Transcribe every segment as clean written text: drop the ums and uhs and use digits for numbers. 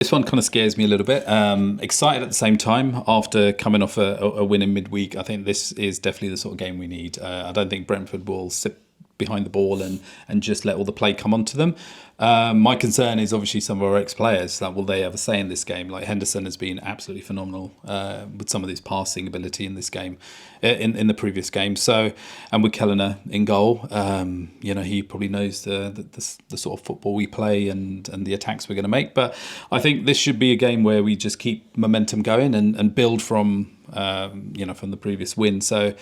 This one kind of scares me a little bit. Excited at the same time after coming off a win in midweek. I think this is definitely the sort of game we need. I don't think Brentford will sit behind the ball and just let all the play come onto them. My concern is obviously some of our ex-players. Like, will they have a say in this game? Like Henderson has been absolutely phenomenal with some of his passing ability in this game, in the previous game. So, and with Kellner in goal, he probably knows the sort of football we play and the attacks we're going to make. But I think this should be a game where we just keep momentum going and build from from the previous win. So.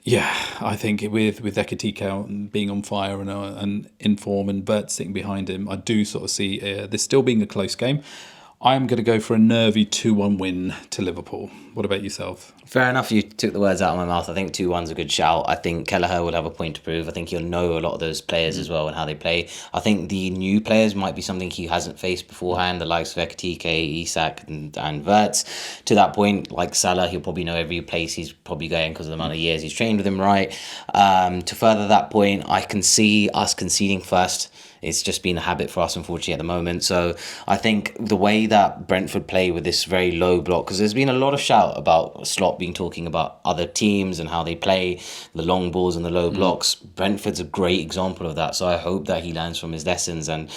Yeah, I think with Ekitike being on fire and in form and Bert sitting behind him, I do sort of see this still being a close game. I am going to go for a nervy 2-1 win to Liverpool. What about yourself? Fair enough, you took the words out of my mouth. I think 2-1's a good shout. I think Kelleher will have a point to prove. I think he'll know a lot of those players as well and how they play. I think the new players might be something he hasn't faced beforehand, the likes of Ekitike, Isak and Wirtz. To that point, like Salah, he'll probably know every place he's probably going because of the amount of years he's trained with him, right? To further that point, I can see us conceding first. It's just been a habit for us, unfortunately, at the moment. So I think the way that Brentford play with this very low block, because there's been a lot of shout about Slot being talking about other teams and how they play, the long balls and the low blocks. Brentford's a great example of that. So I hope that he learns from his lessons and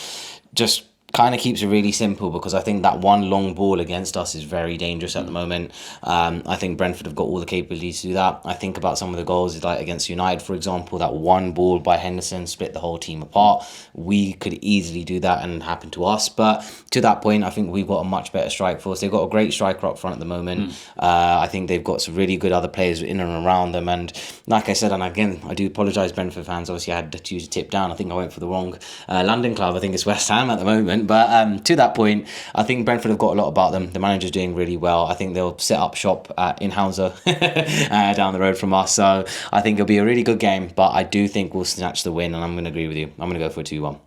just kind of keeps it really simple, because I think that one long ball against us is very dangerous at the moment. I think Brentford have got all the capabilities to do that. I think about some of the goals, like against United, for example, that one ball by Henderson split the whole team apart. We could easily do that and happen to us. But to that point, I think we've got a much better strike force. They've got a great striker up front at the moment. I think they've got some really good other players in and around them. And like I said, and again, I do apologise, Brentford fans. Obviously, I had to choose a tip down. I think I went for the wrong London club. I think it's West Ham at the moment. But to that point, I think Brentford have got a lot about them. The manager's doing really well. I think they'll set up shop in Hounslow down the road from us. So I think it'll be a really good game. But I do think we'll snatch the win, and I'm going to agree with you. I'm going to go for a 2-1.